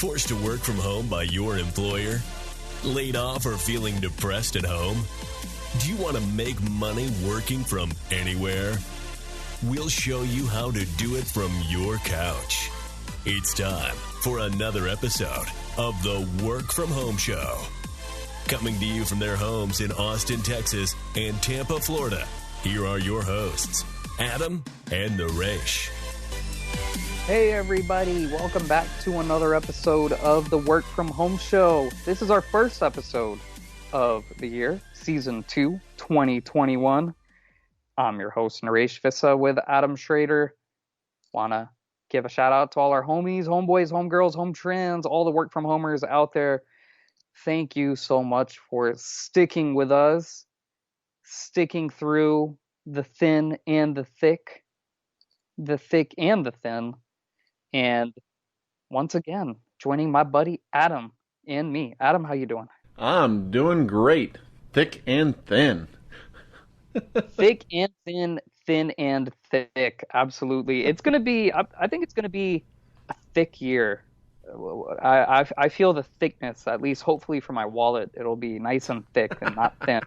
Forced to work from home by your employer? Laid off or feeling depressed at home? Do you want to make money working from anywhere? We'll show you how to do it from your couch. It's time for another episode of the Work From Home Show. Coming to you from their homes in Austin, Texas and Tampa, Florida, here are your hosts, Adam and Naresh. Hey everybody, welcome back to another episode of the Work From Home Show. This is our first episode of the year, Season 2, 2021. I'm your host, Naresh Vissa, with Adam Schrader. Want to give a shout out to all our homies, homeboys, homegirls, home trends, all the work from homers out there. Thank you so much for sticking with us, sticking through the thin and the thick and the thin. And once again, joining my buddy Adam and me. Adam, how you doing? I'm doing great. Thick and thin. Thick and thin, thin and thick. Absolutely. It's going to be, I think it's going to be a thick year. I feel the thickness, at least hopefully for my wallet. It'll be nice and thick and not thin.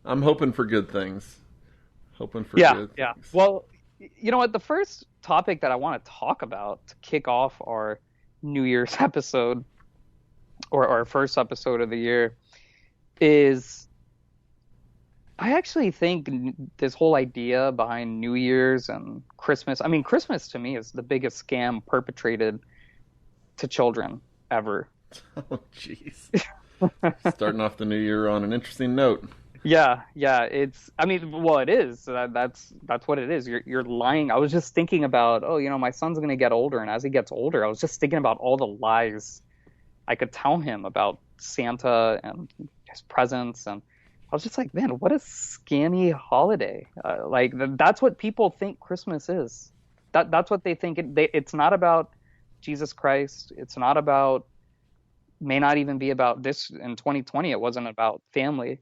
I'm hoping for good things. Good things. Well, you know what? The first topic that I want to talk about to kick off our New Year's episode, or our first episode of the year, is I actually think this whole idea behind New Year's and Christmas, I mean, Christmas to me is the biggest scam perpetrated to children ever. Oh, jeez. Starting off the new year on an interesting note. Yeah, it's, I mean, well, it is. That's what it is. You're lying. I was just thinking about, my son's going to get older, and as he gets older, I was just thinking about all the lies I could tell him about Santa and his presents, and I was just like, man, what a scammy holiday. That's what people think Christmas is. That's what they think. It's not about Jesus Christ. It's not about, may not even be about this in 2020. It wasn't about family.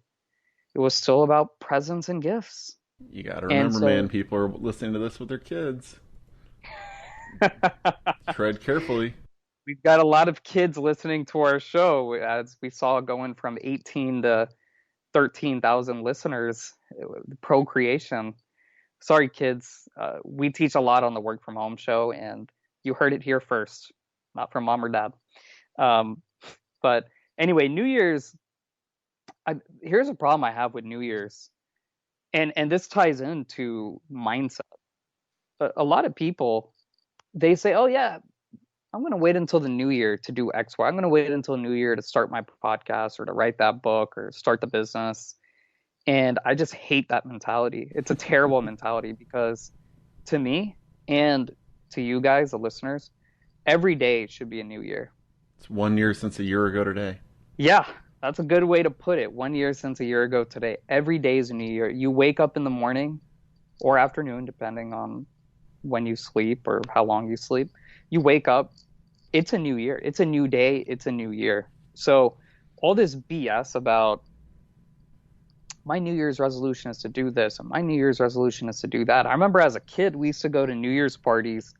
It was still about presents and gifts. You got to remember, man, people are listening to this with their kids. Tread carefully. We've got a lot of kids listening to our show, as we saw going from 18 to 13,000 listeners. Procreation. Sorry, kids. We teach a lot on the Work From Home Show, and you heard it here first, not from mom or dad. But anyway, New Year's. Here's a problem I have with New Year's, and this ties into mindset. A lot of people, they say, oh yeah, I'm going to wait until the new year to do X, Y. I'm going to wait until New Year to start my podcast or to write that book or start the business. And I just hate that mentality. It's a terrible mentality, because to me and to you guys, the listeners, every day should be a new year. It's 1 year since a year ago today. Yeah. That's a good way to put it. 1 year since a year ago today. Every day is a new year. You wake up in the morning or afternoon, depending on when you sleep or how long you sleep. You wake up, it's a new year. It's a new day. It's a new year. So all this BS about my New Year's resolution is to do this and my New Year's resolution is to do that. I remember as a kid, we used to go to New Year's parties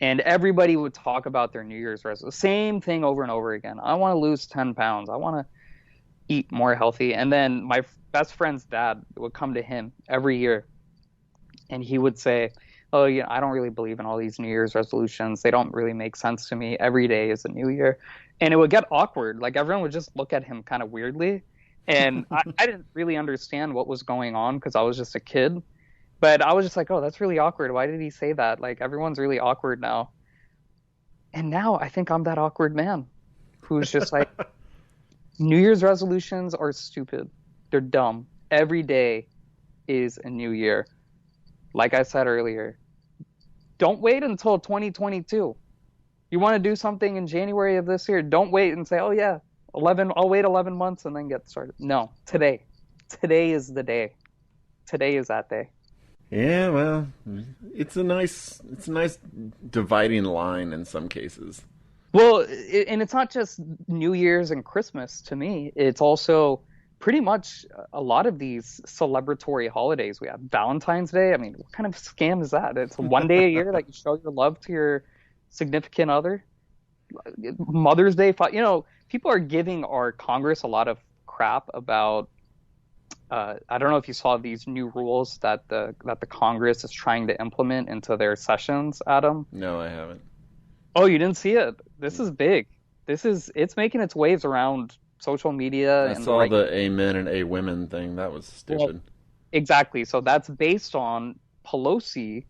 and everybody would talk about their New Year's resolution. Same thing over and over again. I want to lose 10 pounds. I want to eat more healthy. And then my best friend's dad would come to him every year and he would say, oh, I don't really believe in all these New Year's resolutions. They don't really make sense to me. Every day is a new year. And it would get awkward. Like everyone would just look at him kind of weirdly. And I didn't really understand what was going on because I was just a kid. But I was just like, oh, that's really awkward. Why did he say that? Like everyone's really awkward now. And now I think I'm that awkward man who's just like, New Year's resolutions are stupid. They're dumb. Every day is a new year. Like I said earlier, don't wait until 2022. You want to do something in January of this year, don't wait and say, oh yeah, I'll wait 11 months and then get started. No, today. Today is the day. Today is that day. Yeah, well, it's a nice dividing line in some cases. Well, and it's not just New Year's and Christmas to me. It's also pretty much a lot of these celebratory holidays. We have Valentine's Day. I mean, what kind of scam is that? It's one day a year that you show your love to your significant other. Mother's Day, people are giving our Congress a lot of crap about. I don't know if you saw these new rules that the Congress is trying to implement into their sessions, Adam. No, I haven't. Oh, you didn't see it? This is big. It's making its waves around social media. I saw the amen and a women thing. That was stupid. Well, exactly. So that's based on Pelosi.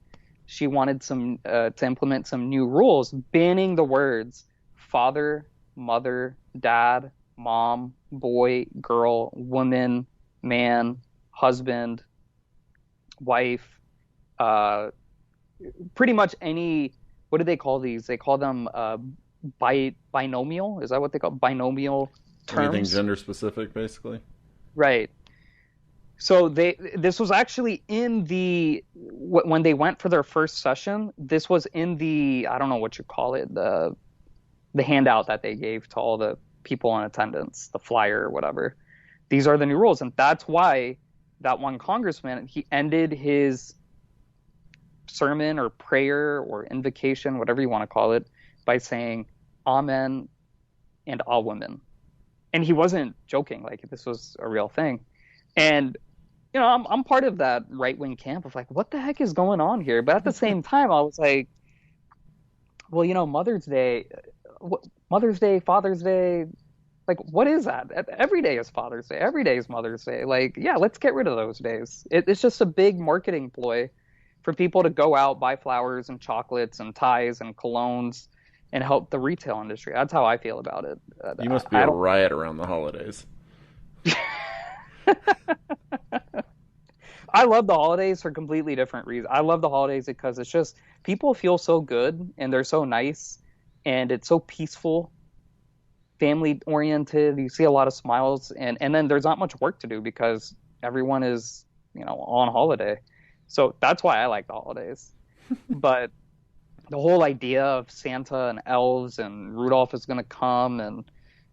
She wanted to implement some new rules banning the words father, mother, dad, mom, boy, girl, woman, man, husband, wife, pretty much any. What do they call these? They call them binomial. Is that what they call binomial terms? Anything gender specific, basically. Right. So this was actually in when they went for their first session. This was in I don't know what you call it, the handout that they gave to all the people in attendance, the flyer or whatever. These are the new rules, and that's why that one congressman, he ended his sermon or prayer or invocation, whatever you want to call it, by saying amen and all women. And he wasn't joking, like this was a real thing. And I'm part of that right-wing camp of like, what the heck is going on here? But at the same time, I was like, well, Mother's Day, Father's Day, like, what is that? Every day is Father's Day. Every day is Mother's Day. Like, yeah, let's get rid of those days. It's just a big marketing ploy for people to go out, buy flowers and chocolates and ties and colognes and help the retail industry. That's how I feel about it. You must be a riot around the holidays. I love the holidays for completely different reasons. I love the holidays because it's just people feel so good and they're so nice and it's so peaceful, family oriented. You see a lot of smiles and then there's not much work to do because everyone is, on holiday. So that's why I like the holidays. But the whole idea of Santa and elves and Rudolph is going to come and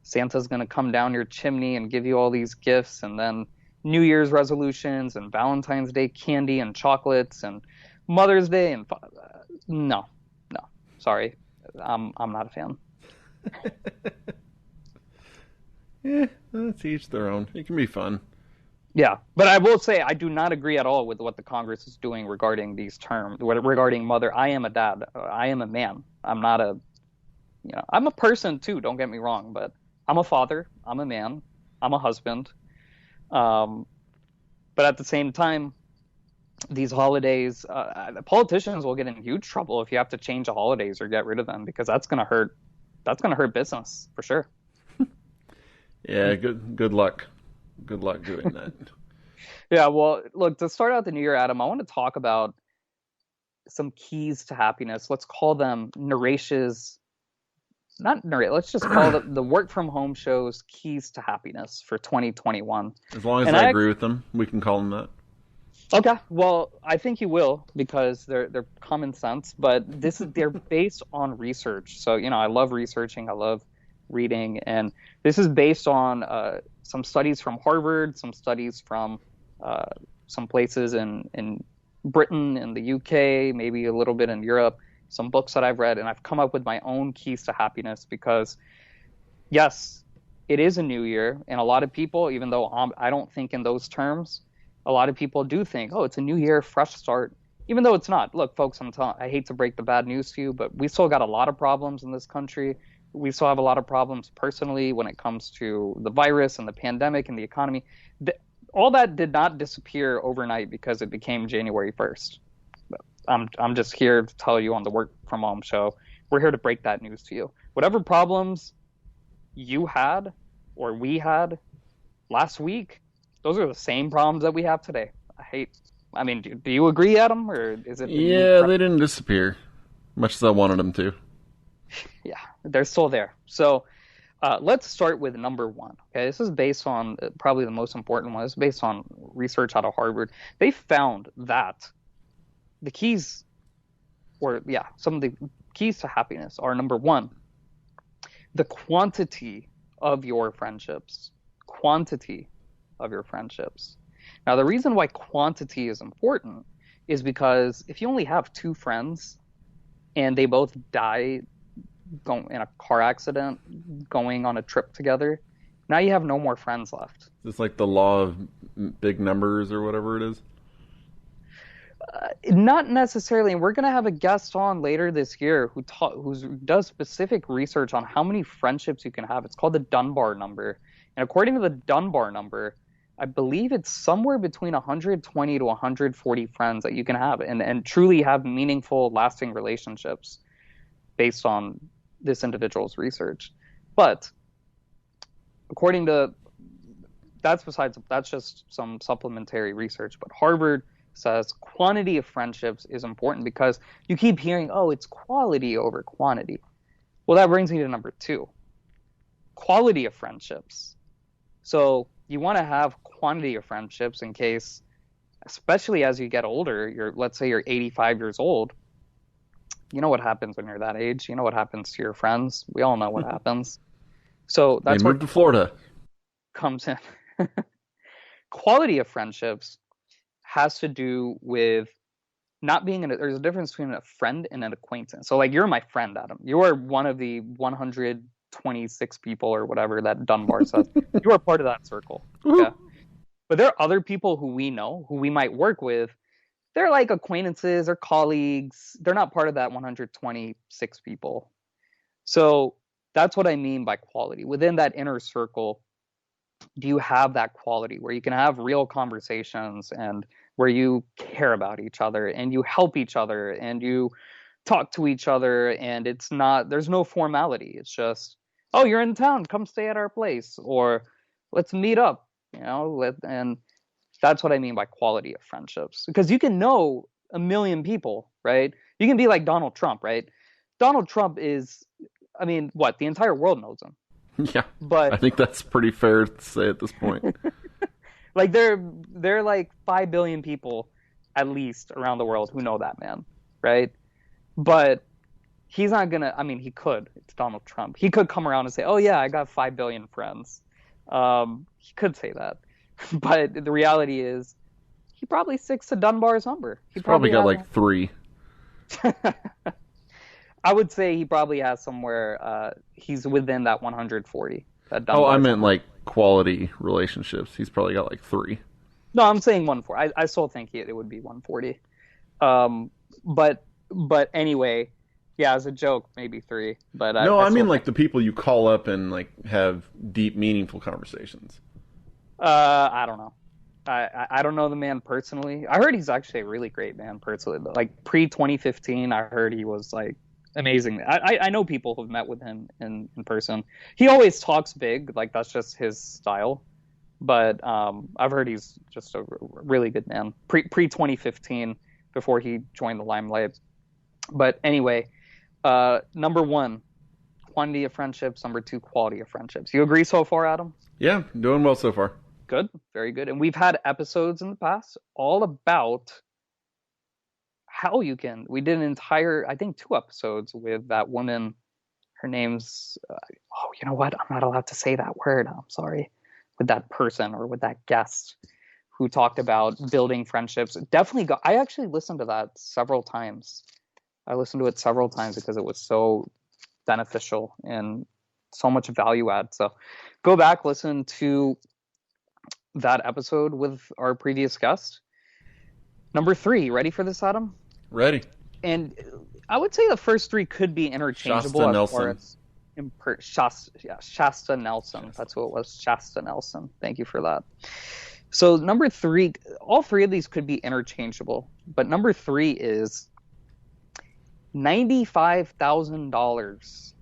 Santa's going to come down your chimney and give you all these gifts and then New Year's resolutions and Valentine's Day candy and chocolates and Mother's Day and no, sorry, I'm not a fan. Yeah, to each their own. It can be fun. Yeah, but I will say I do not agree at all with what the Congress is doing regarding these terms, regarding mother. I am a dad. I am a man. I'm not I'm a person too. Don't get me wrong, but I'm a father. I'm a man. I'm a husband. But at the same time, these holidays, politicians will get in huge trouble if you have to change the holidays or get rid of them because that's going to hurt. That's going to hurt business for sure. Yeah. Good luck. Good luck doing that. Yeah. Well, look, to start out the new year, Adam, I want to talk about some keys to happiness. Let's call them Naresh's. Not narrate. Let's just call the work from home show's keys to happiness for 2021. As long as I agree with them, we can call them that. Okay. Well, I think you will because they're common sense, but they're based on research. So I love researching. I love reading, and this is based on some studies from Harvard, some studies from some places in Britain, in the UK, maybe a little bit in Europe. Some books that I've read, and I've come up with my own keys to happiness because, yes, it is a new year, and a lot of people, even though I don't think in those terms, a lot of people do think, oh, it's a new year, fresh start, even though it's not. Look, folks, I hate to break the bad news to you, but we still got a lot of problems in this country. We still have a lot of problems personally when it comes to the virus and the pandemic and the economy. All that did not disappear overnight because it became January 1st. I'm just here to tell you on the Work From Home show, we're here to break that news to you. Whatever problems you had or we had last week, those are the same problems that we have today. Do you agree, Adam? Or is it? Yeah, they didn't disappear, much as I wanted them to. Yeah, they're still there. So let's start with number one. Okay, this is based on probably the most important one. It's based on research out of Harvard. They found that the keys, some of the keys to happiness are number one, the quantity of your friendships. Quantity of your friendships. Now, the reason why quantity is important is because if you only have two friends and they both die going in a car accident, going on a trip together, now you have no more friends left. It's like the law of big numbers or whatever it is. Not necessarily. We're going to have a guest on later this year who does specific research on how many friendships you can have. It's called the Dunbar number. And according to the Dunbar number, I believe it's somewhere between 120 to 140 friends that you can have and truly have meaningful, lasting relationships based on this individual's research. But according to that's just some supplementary research. But Harvard says quantity of friendships is important because you keep hearing, oh, it's quality over quantity. Well, that brings me to number 2, quality of friendships. So you want to have quantity of friendships in case, especially as you get older, let's say you're 85 years old. You know what happens when you're that age. You know what happens to your friends. We all know what happens. So that's they moved to Florida. Comes in. Quality of friendships has to do with not being there's a difference between a friend and an acquaintance. So like, you're my friend, Adam. You are one of the 126 people or whatever that Dunbar says. You are part of that circle. Okay? But there are other people who we know, who we might work with. They're like acquaintances or colleagues. They're not part of that 126 people. So that's what I mean by quality. Within that inner circle, do you have that quality where you can have real conversations and where you care about each other and you help each other and you talk to each other, and there's no formality. It's just, oh, you're in town, come stay at our place, or let's meet up, and that's what I mean by quality of friendships. Because you can know a million people, right? You can be like Donald Trump, right? Donald Trump is, the entire world knows him. Yeah, but I think that's pretty fair to say at this point. Like there are like 5 billion people at least around the world who know that man, right? But he's not gonna. He could. It's Donald Trump. He could come around and say, "Oh yeah, I got 5 billion friends." He could say that, but the reality is, he probably sticks to Dunbar's number. He's probably got like 3. I would say he probably has somewhere. He's within that 140. Oh, I meant like quality relationships. He's probably got like 3. No, I'm saying 140. I still think it would be 140. But anyway, yeah, as a joke, maybe 3. But I mean like the people you call up and like have deep, meaningful conversations. I don't know. I don't know the man personally. I heard he's actually a really great man personally. But like pre-2015, I heard he was like amazing. I know people who've met with him in person. He always talks big, like that's just his style. But I've heard he's just a really good man. Pre-2015, before he joined the limelight. But anyway, number 1, quantity of friendships. Number 2, quality of friendships. You agree so far, Adam? Yeah, doing well so far. Good, very good. And we've had episodes in the past all about how you can. We did an entire, I think, 2 episodes with that woman. Her name's, you know what? I'm not allowed to say that word. I'm sorry. With that person or with that guest who talked about building friendships. Definitely I actually listened to that several times. I listened to it several times because it was so beneficial and so much value add. So go back, listen to that episode with our previous guest. Number 3, ready for this, Adam? Ready. And I would say the first 3 could be interchangeable. Shasta Nelson. Shasta Nelson. That's what it was. Shasta Nelson. Thank you for that. So number 3, all 3 of these could be interchangeable, but number 3 is $95,000.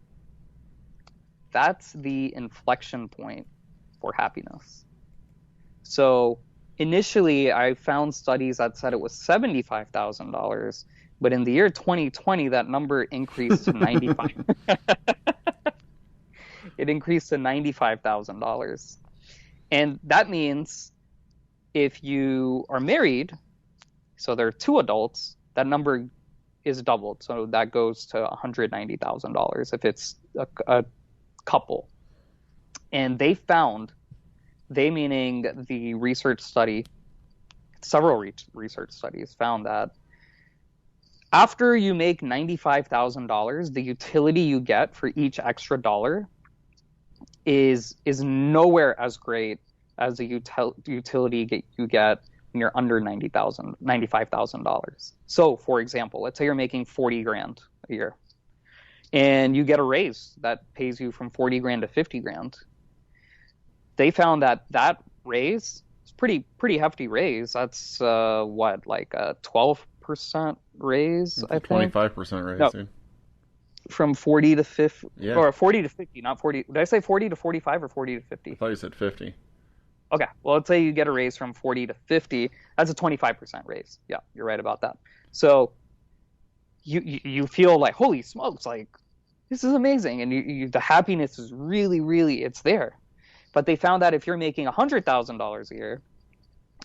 That's the inflection point for happiness. So initially, I found studies that said it was $75,000, but in the year 2020, that number increased to 95. It increased to $95,000, and that means if you are married, so there are 2 adults, that number is doubled. So that goes to $190,000 if it's a couple. And they meaning the research study, several research studies found that After you make $95,000, the utility you get for each extra dollar is nowhere as great as the utility you get when you're under $95,000. So, for example, let's say you're making 40 grand a year, and you get a raise that pays you from 40 grand to 50 grand. They found that raise is pretty hefty raise. That's what, like a 12% raise, I think. 25% raise, no, dude. From 40 to 50, Yeah. or 40 to 50, not 40. Did I say 40 to 45 or 40 to 50? I thought you said 50. Okay, well, let's say you get a raise from 40 to 50. That's a 25% raise. Yeah, you're right about that. So you feel like, holy smokes, like this is amazing, and the happiness is really, it's there. But they found that if you're making $100,000 a year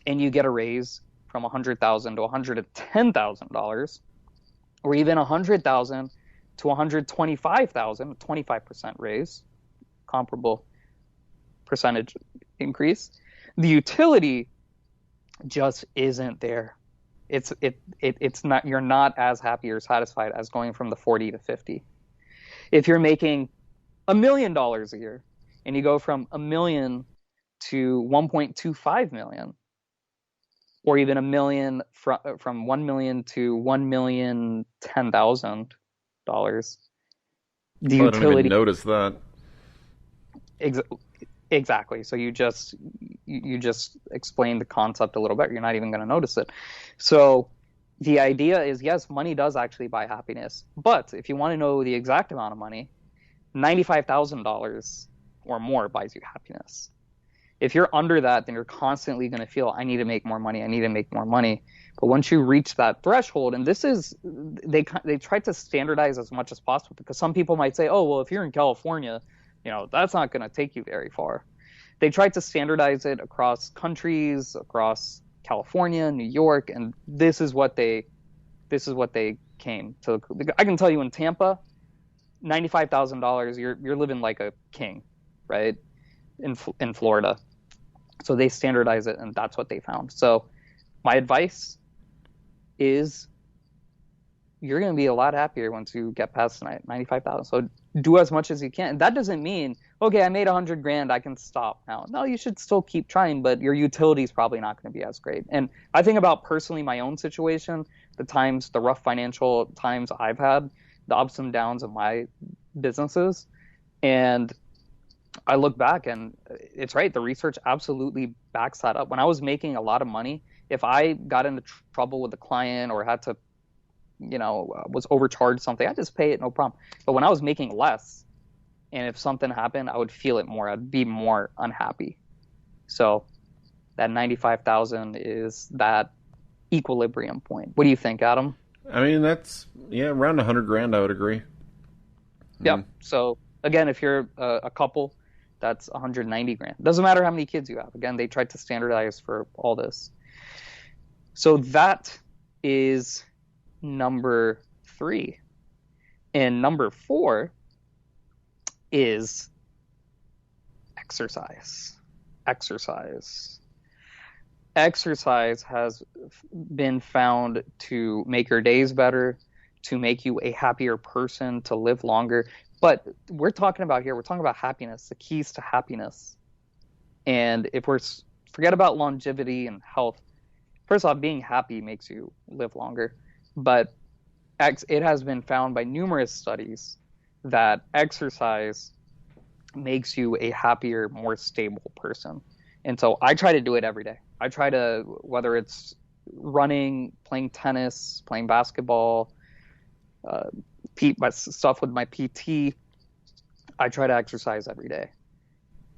and you get a raise from $100,000 to $110,000, or even $100,000 to $125,000, 25% raise, comparable percentage increase, the utility just isn't there. It's not, you're not as happy or satisfied as going from the 40 to 50. If you're making $1 million a year and you go from $1 million to 1.25 million, or even $1 million from 1 million to $1,010,000, the I don't even utility notice that. Exactly. So you just explained the concept a little bit. You're not even going to notice it. So the idea is, yes, money does actually buy happiness. But if you want to know the exact amount of money, $95,000 or more buys you happiness. If you're under that, then you're constantly going to feel, I need to make more money. I need to make more money. But once you reach that threshold, and this is, they try to standardize as much as possible, because some people might say, oh, well, if you're in California, that's not going to take you very far. They tried to standardize it across countries, across California, New York, and this is what they came to. I can tell you, in Tampa, $95,000, you're living like a king, right? In Florida. So they standardize it, and that's what they found. So my advice is, you're going to be a lot happier once you get past tonight, 95,000. So do as much as you can. And that doesn't mean, okay, I made 100 grand, I can stop now. No, you should still keep trying, but your utility is probably not going to be as great. And I think about personally my own situation, the rough financial times I've had, the ups and downs of my businesses. And I look back, and it's right. The research absolutely backs that up. When I was making a lot of money, if I got into trouble with a client or had to, was overcharged something, I just pay it, no problem. But when I was making less, and if something happened, I would feel it more. I'd be more unhappy. So that 95,000 is that equilibrium point. What do you think, Adam? I mean, that's, around 100 grand, I would agree. Yeah. So again, if you're a couple, that's 190 grand. Doesn't matter how many kids you have. Again, they tried to standardize for all this. So that is number 3. And number 4 is exercise. Exercise has been found to make your days better, to make you a happier person, to live longer. But we're talking about happiness, the keys to happiness. And if forget about longevity and health, first off, being happy makes you live longer. But it has been found by numerous studies that exercise makes you a happier, more stable person. And so I try to do it every day. I try to, whether it's running, playing tennis, playing basketball, my stuff with my PT, I try to exercise every day.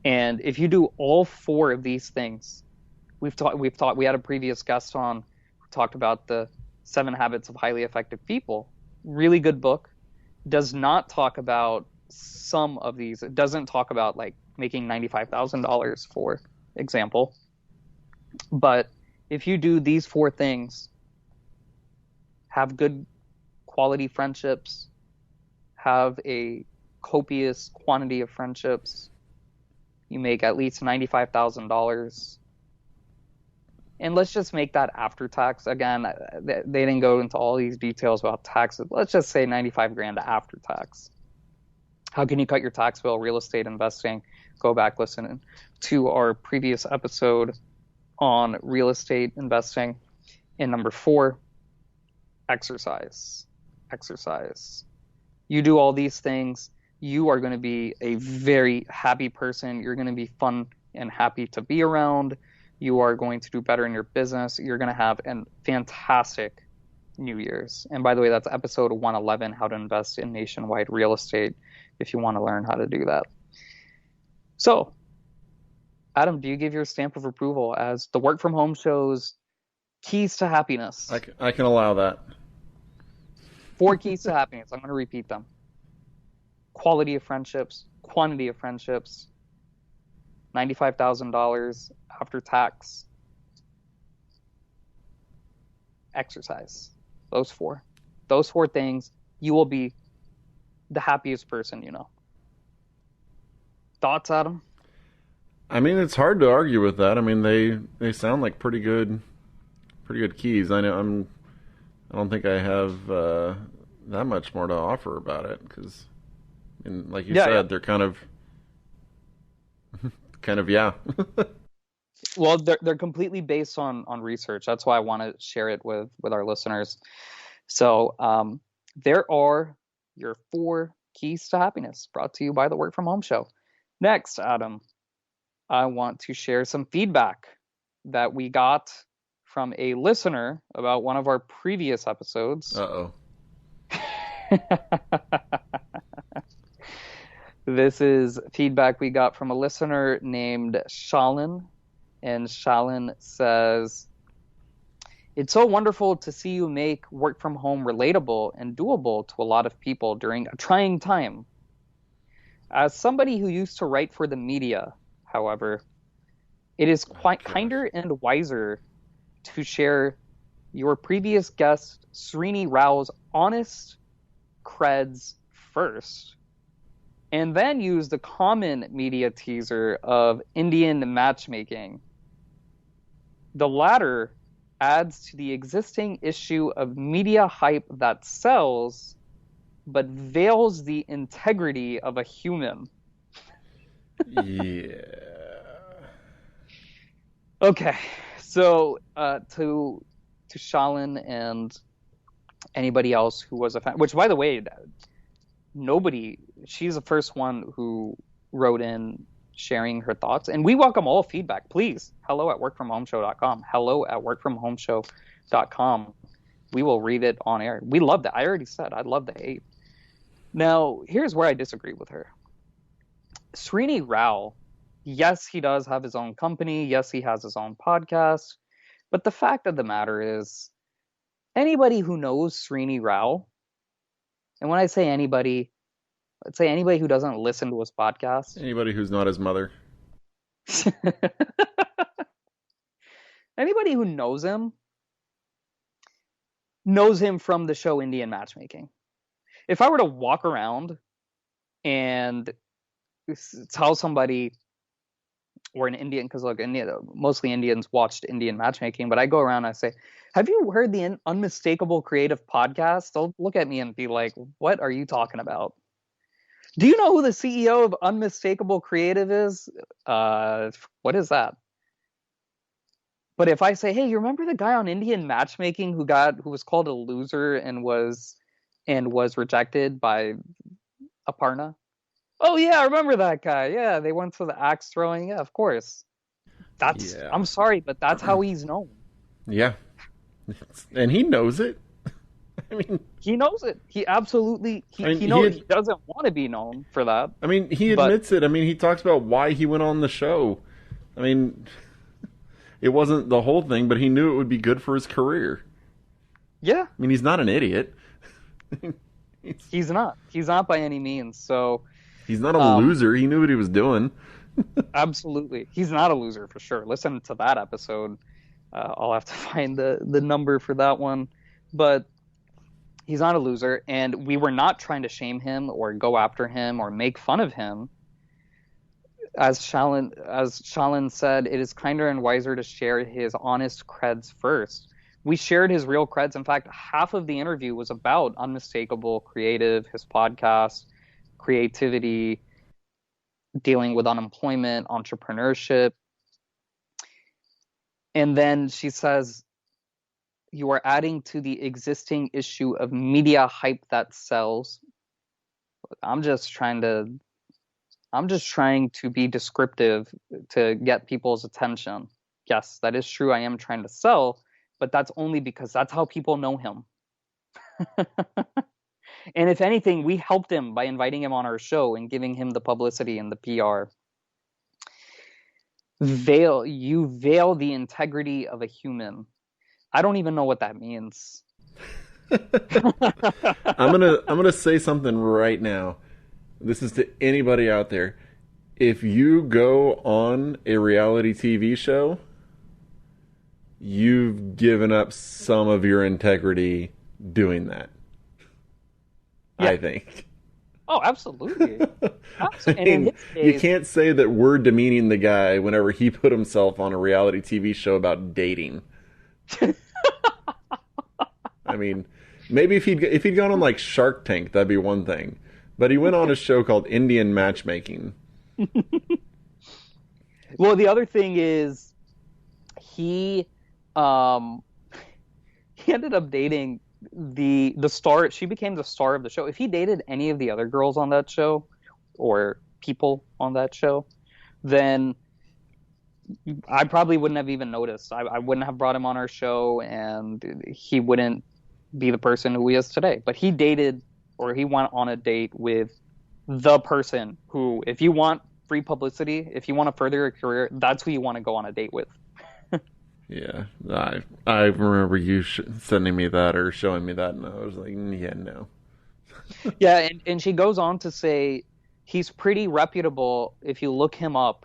And if you do all 4 of these things, we had a previous guest on who talked about the 7 Habits of Highly Effective People. Really good book. Does not talk about some of these. It doesn't talk about like making $95,000, for example. But if you do these 4 things, have good quality friendships, have a copious quantity of friendships, you make at least $95,000, And let's just make that after tax. Again, they didn't go into all these details about taxes. Let's just say 95 grand after tax. How can you cut your tax bill? Real estate investing. Go back, listen to our previous episode on real estate investing. And number 4, exercise. Exercise. You do all these things, you are going to be a very happy person. You're going to be fun and happy to be around. You are going to do better in your business. You're going to have a fantastic New Year's. And by the way, that's episode 111, how to invest in nationwide real estate, if you want to learn how to do that. So, Adam, do you give your stamp of approval as the Work From Home Show's keys to happiness? I can allow that. 4 keys to happiness. I'm going to repeat them. Quality of friendships, quantity of friendships, $95,000 after tax, exercise. Those 4 things, you will be the happiest person you know. Thoughts, Adam? I mean, it's hard to argue with that. I mean, they sound like pretty good keys. I don't think I have that much more to offer about it because, like you said, they're kind of yeah. Well, they're completely based on research. That's why I want to share it with our listeners. So there are your 4 keys to happiness, brought to you by the Work From Home Show. Next, Adam, I want to share some feedback that we got from a listener about one of our previous episodes. Uh-oh. This is feedback we got from a listener named Shalin. And Shalin says, "It's so wonderful to see you make work from home relatable and doable to a lot of people during a trying time. As somebody who used to write for the media, however, it is quite kinder and wiser to share your previous guest Srini Rao's honest creds first, and then use the common media teaser of Indian matchmaking. The latter adds to the existing issue of media hype that sells, but veils the integrity of a human." Yeah. Okay, so to Shalin and anybody else who was a fan, which, by the way, she's the first one who wrote in sharing her thoughts, and we welcome all feedback. Please, hello@workfromhomeshow.com, hello@workfromhomeshow.com. We will read it on air. We love that. I already said I love the hate. Now, here's where I disagree with her. Srini Rao, yes, he does have his own company. Yes, he has his own podcast. But the fact of the matter is, anybody who knows Srini Rao, and when I say anybody, let's say anybody who doesn't listen to his podcast. Anybody who's not his mother. Anybody who knows him from the show Indian Matchmaking. If I were to walk around and tell somebody, or an Indian, because look, mostly Indians watched Indian Matchmaking, but I go around and I say, "Have you heard the Unmistakable Creative podcast?" They'll look at me and be like, "What are you talking about? Do you know who the CEO of Unmistakable Creative is? What is that?" But if I say, "Hey, you remember the guy on Indian Matchmaking who was called a loser and was rejected by Aparna?" "Oh yeah, I remember that guy. Yeah, they went to the axe throwing. Yeah, of course." I'm sorry, but that's how he's known. Yeah. And he knows it. I mean, he knows it. He absolutely he knows he doesn't want to be known for that. I mean, he admits it. I mean, he talks about why he went on the show. I mean, it wasn't the whole thing, but he knew it would be good for his career. Yeah. I mean, he's not an idiot. He's not. He's not by any means. So he's not a loser. He knew what he was doing. Absolutely. He's not a loser for sure. Listen to that episode. I'll have to find the number for that one. But he's not a loser, and we were not trying to shame him or go after him or make fun of him. As Shalin said, it is kinder and wiser to share his honest creds first. We shared his real creds. In fact, half of the interview was about Unmistakable Creative, his podcast, creativity, dealing with unemployment, entrepreneurship. And then she says, you are adding to the existing issue of media hype that sells. I'm just trying to be descriptive to get people's attention. Yes, that is true. I am trying to sell, but that's only because that's how people know him. And if anything, we helped him by inviting him on our show and giving him the publicity and the PR. You veil the integrity of a human. I don't even know what that means. I'm gonna say something right now. This is to anybody out there. If you go on a reality TV show, you've given up some of your integrity doing that. Yeah. I think. Oh, absolutely. I mean, you can't say that we're demeaning the guy whenever he put himself on a reality TV show about dating. I mean, maybe if he'd gone on like Shark Tank, that'd be one thing. But he went on a show called Indian Matchmaking. Well, the other thing is he ended up dating the star. She became the star of the show. If he dated any of the other girls on that show or people on that show, then I probably wouldn't have even noticed. I wouldn't have brought him on our show, and he wouldn't be the person who he is today. But he dated, or he went on a date with the person who, if you want free publicity, if you want to further your career, that's who you want to go on a date with. Yeah, I remember you sending me that or showing me that, and I was like, yeah, no. Yeah, and she goes on to say he's pretty reputable if you look him up.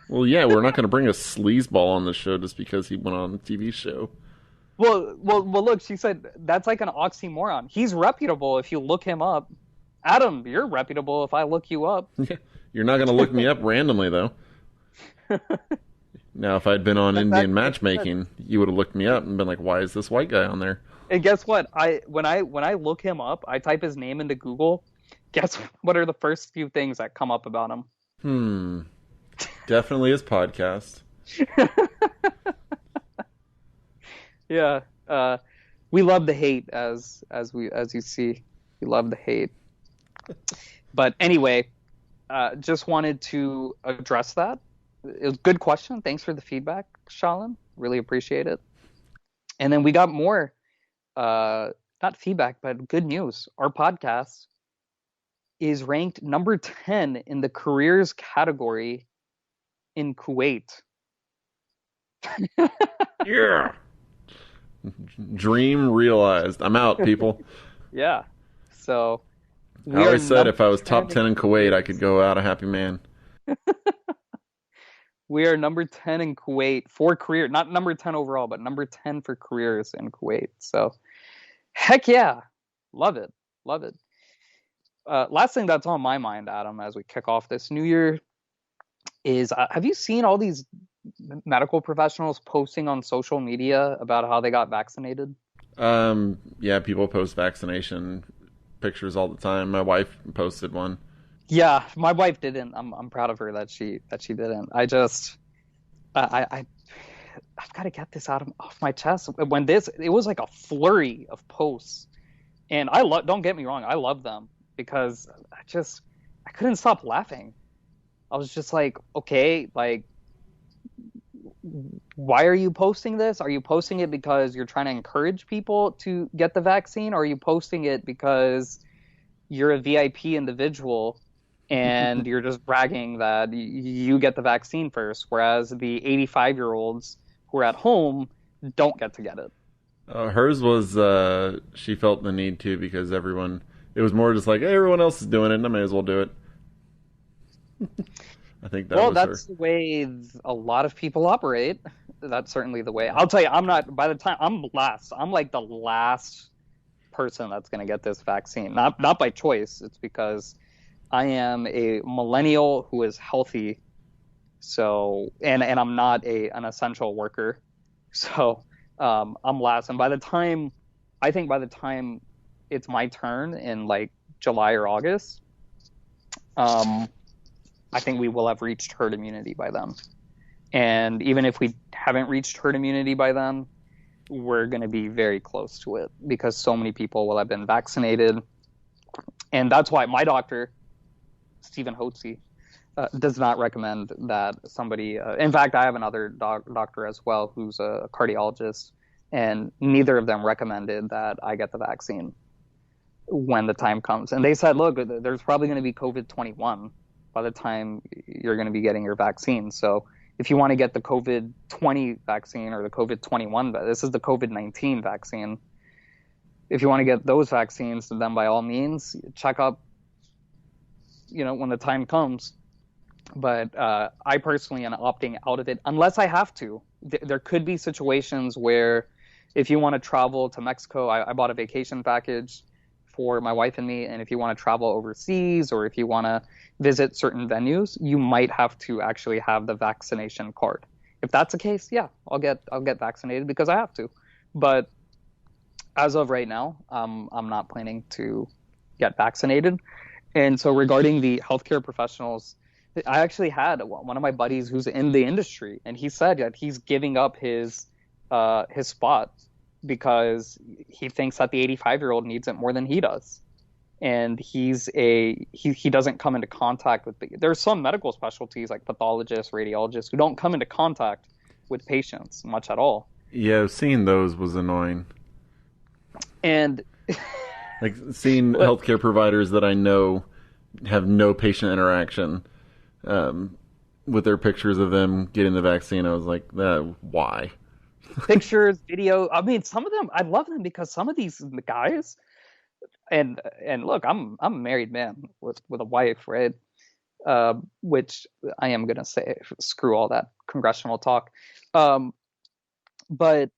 Well, yeah, we're not going to bring a sleazeball on the show just because he went on a TV show. Well, look, she said that's like an oxymoron. He's reputable if you look him up. Adam, you're reputable if I look you up. Yeah, you're not going to look me up randomly, though. Now, if I'd been on Indian Matchmaking, you would have looked me up and been like, why is this white guy on there? And guess what? When I look him up, I type his name into Google. Guess what are the first few things that come up about him? Definitely his podcast. Yeah. We love the hate as you see. We love the hate. But anyway, just wanted to address that. It was a good question. Thanks for the feedback, Shalin. Really appreciate it. And then we got more, not feedback, but good news. Our podcast is ranked number 10 in the careers category in Kuwait. Yeah. Dream realized. I'm out, people. Yeah. So I always said if I was top 10 in Kuwait, I could go out a happy man. We are number 10 in Kuwait for career, not number 10 overall, but number 10 for careers in Kuwait. So, heck yeah. Love it. Love it. Last thing that's on my mind, Adam, as we kick off this new year is, have you seen all these medical professionals posting on social media about how they got vaccinated? Yeah, people post vaccination pictures all the time. My wife posted one. Yeah, my wife didn't. I'm proud of her that she didn't. I've got to get this off my chest. When it was like a flurry of posts, and don't get me wrong, I love them because I couldn't stop laughing. I was just like, okay, like, why are you posting this? Are you posting it because you're trying to encourage people to get the vaccine, or are you posting it because you're a VIP individual and you're just bragging that you get the vaccine first, whereas the 85-year-olds who are at home don't get to get it? Hers was, she felt the need to because it was more just like, hey, everyone else is doing it, and I may as well do it. I think that's the way a lot of people operate. That's certainly the way. I'll tell you, I'm last. I'm like the last person that's going to get this vaccine. Not by choice. It's because I am a millennial who is healthy. So, and I'm not an essential worker. So, I'm last. And I think by the time it's my turn in like July or August, um, I think we will have reached herd immunity by then. And even if we haven't reached herd immunity by then, we're going to be very close to it because so many people will have been vaccinated. And that's why my doctor, Stephen Hotze, does not recommend that somebody. In fact, I have another doctor as well who's a cardiologist, and neither of them recommended that I get the vaccine when the time comes. And they said, look, there's probably going to be COVID-21 by the time you're going to be getting your vaccine. So if you want to get the COVID-20 vaccine or the COVID-21, this is the COVID-19 vaccine. If you want to get those vaccines, then by all means, check up, when the time comes. But I personally am opting out of it unless I have to. There could be situations where if you want to travel to Mexico, I bought a vacation package for my wife and me. And if you want to travel overseas or if you want to visit certain venues, you might have to actually have the vaccination card. If that's the case, yeah, I'll get vaccinated because I have to. But as of right now, I'm not planning to get vaccinated. And so regarding the healthcare professionals, I actually had one of my buddies who's in the industry, and he said that he's giving up his spot because he thinks that the 85-year-old needs it more than he does. And he doesn't come into contact with there's some medical specialties like pathologists, radiologists who don't come into contact with patients much at all. Yeah, seeing those was annoying. And like seeing healthcare providers that I know have no patient interaction, with their pictures of them getting the vaccine, I was like, why? Pictures, video. I mean, some of them, I love them because some of these guys, and look, I'm a married man with a wife, right? Which I am gonna say, screw all that congressional talk. But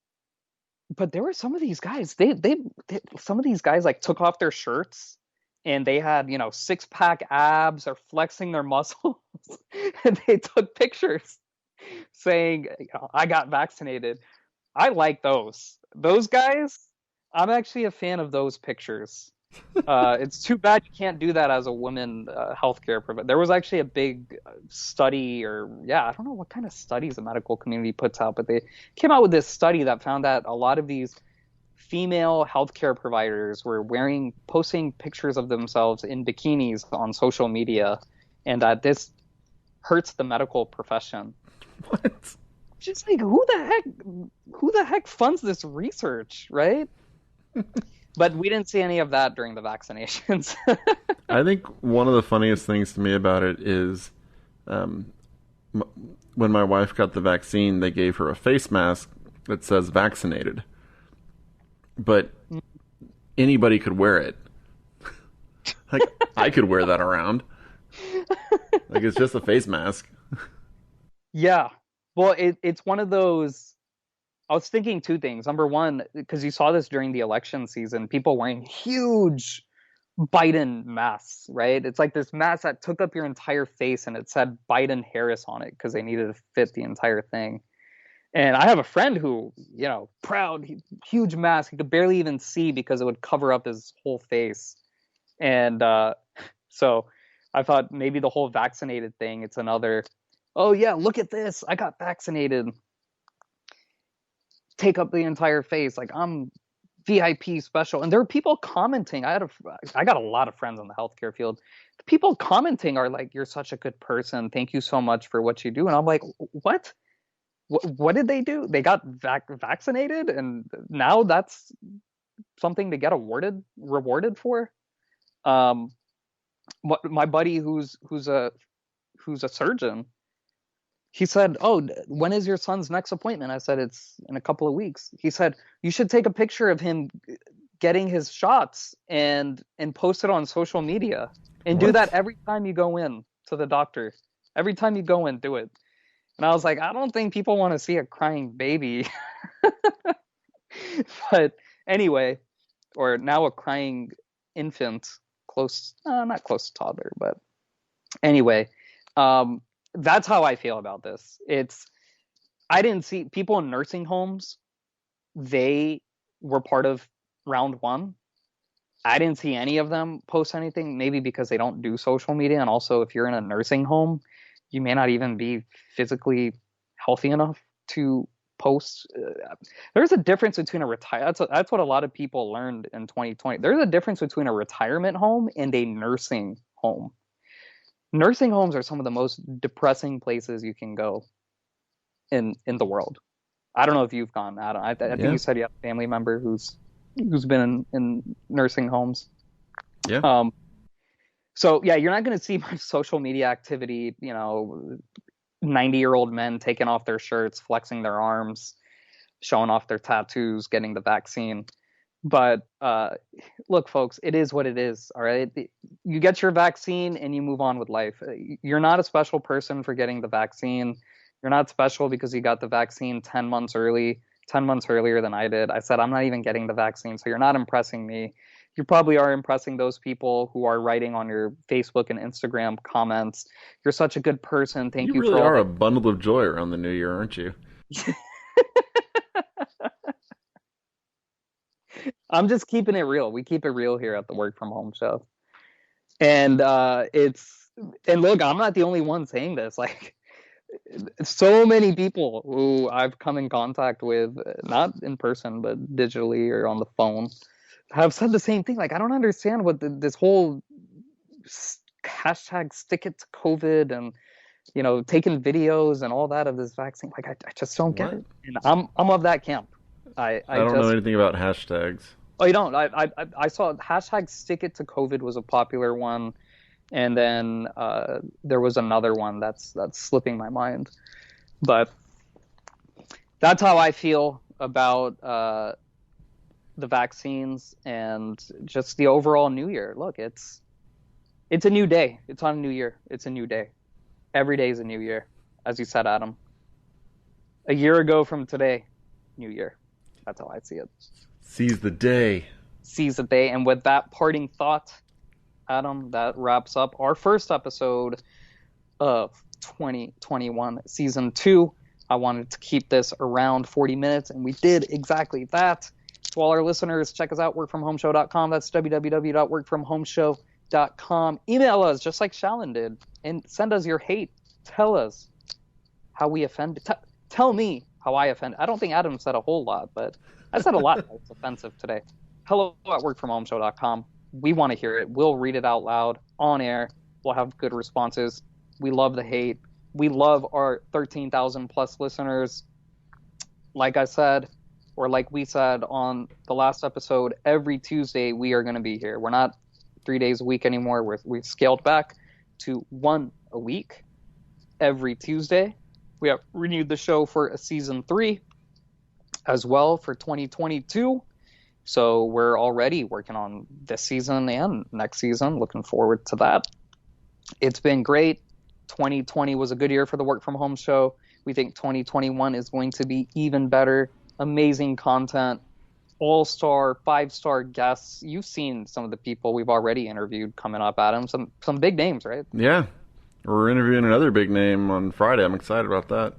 there were some of these guys. Some of these guys like took off their shirts and they had 6-pack abs or flexing their muscles, and they took pictures saying, "I got vaccinated." I like those guys. I'm actually a fan of those pictures. It's too bad you can't do that as a woman healthcare provider. There was actually a big study, I don't know what kind of studies the medical community puts out, but they came out with this study that found that a lot of these female healthcare providers were posting pictures of themselves in bikinis on social media, and that this hurts the medical profession. What? Just like, who the heck funds this research, right? But we didn't see any of that during the vaccinations. I think one of the funniest things to me about it is when my wife got the vaccine, they gave her a face mask that says vaccinated. But anybody could wear it. Like, I could wear that around. Like, it's just a face mask. Yeah. Well, it's one of those. I was thinking two things. Number one, because you saw this during the election season, people wearing huge Biden masks, right? It's like this mask that took up your entire face and it said Biden Harris on it because they needed to fit the entire thing. And I have a friend who, proud, huge mask. He could barely even see because it would cover up his whole face. And so I thought maybe the whole vaccinated thing, it's another, oh yeah, look at this, I got vaccinated. Take up the entire face, like I'm VIP special. And there were people commenting. I got a lot of friends in the healthcare field. The people commenting are like, "You're such a good person. Thank you so much for what you do." And I'm like, "What? What did they do? They got vaccinated, and now that's something to get rewarded for." My buddy who's a surgeon, he said, "Oh, when is your son's next appointment?" I said, "It's in a couple of weeks." He said, "You should take a picture of him getting his shots and post it on social media and do that every time you go in to the doctor. Every time you go in, do it." And I was like, I don't think people want to see a crying baby. But anyway, or now a crying infant, close, not close to toddler, but anyway, that's how I feel about this. I didn't see people in nursing homes. They were part of round one. I didn't see any of them post anything, maybe because they don't do social media. And also, if you're in a nursing home, you may not even be physically healthy enough to post. There's a difference between a that's what a lot of people learned in 2020. There's a difference between a retirement home and a nursing home. Nursing homes are some of the most depressing places you can go in the world. I don't know if you've gone, Adam. I think you said you have a family member who's been in nursing homes. Yeah. So yeah, you're not going to see much social media activity. 90-year-old men taking off their shirts, flexing their arms, showing off their tattoos, getting the vaccine. But look, folks, it is what it is. All right, you get your vaccine and you move on with life. You're not a special person for getting the vaccine. You're not special because you got the vaccine 10 months earlier than I did. I said, I'm not even getting the vaccine, so you're not impressing me. You probably are impressing those people who are writing on your Facebook and Instagram comments. You're such a good person. Thank you. You really are a bundle of joy around the new year, aren't you? I'm just keeping it real. We keep it real here at the Work From Home Show. And look, I'm not the only one saying this. Like, so many people who I've come in contact with, not in person, but digitally or on the phone, have said the same thing. Like, I don't understand what this whole hashtag stick it to COVID and, taking videos and all that of this vaccine. Like, I just don't get it. And I'm of that camp. I don't know anything about hashtags. Oh, you don't? I saw hashtag stick it to COVID was a popular one. And then there was another one that's slipping my mind. But that's how I feel about the vaccines and just the overall new year. Look, it's a new day. It's on a new year. It's a new day. Every day is a new year, as you said, Adam. A year ago from today, new year. That's how I see it. Seize the day. Seize the day. And with that parting thought, Adam, that wraps up our first episode of 2021 season 2. I wanted to keep this around 40 minutes, and we did exactly that. To all our listeners, check us out, workfromhomeshow.com. That's www.workfromhomeshow.com. Email us, just like Shalin did, and send us your hate. Tell us how we offended. Tell me how I offended. I don't think Adam said a whole lot, but I said a lot that was offensive today. Hello at workfromhomeshow.com. We want to hear it. We'll read it out loud on air. We'll have good responses. We love the hate. We love our 13,000 plus listeners. Like I said, or like we said on the last episode, every Tuesday we are going to be here. We're not 3 days a week anymore. We've scaled back to 1 a week every Tuesday. We have renewed the show for a season 3 as well for 2022. So we're already working on this season and next season. Looking forward to that. It's been great. 2020 was a good year for the Work From Home Show. We think 2021 is going to be even better. Amazing content, all-star, 5-star guests. You've seen some of the people we've already interviewed coming up, Adam. Some big names, right? Yeah. We're interviewing another big name on Friday. I'm excited about that.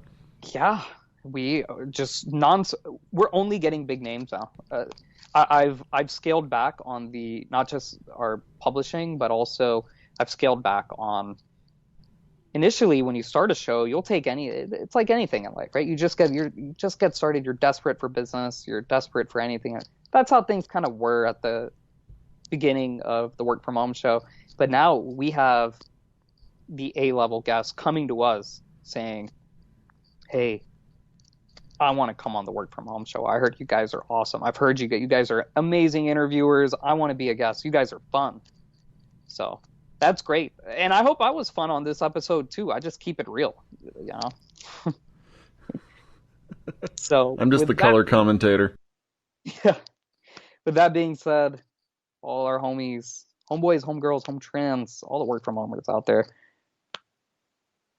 Yeah. We just we're only getting big names now. I've scaled back on not just our publishing, but also I've scaled back on initially when you start a show, you'll take it's like anything in life, right? You just get started. You're desperate for business. You're desperate for anything. That's how things kind of were at the beginning of the Work From Home Show. But now we have the A-level guests coming to us saying, hey, I want to come on the Work From Home Show. I heard you guys are awesome. I've heard you guys are amazing interviewers. I want to be a guest. You guys are fun. So that's great. And I hope I was fun on this episode too. I just keep it real, So I'm just the color commentator. Yeah. With that being said, all our homies, homeboys, homegirls, home trans, all the Work From Homers out there,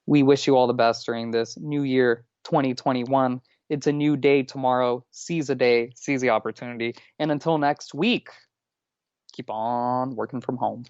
we wish you all the best during this new year, 2021. It's a new day tomorrow. Seize the day, seize the opportunity. And until next week, keep on working from home.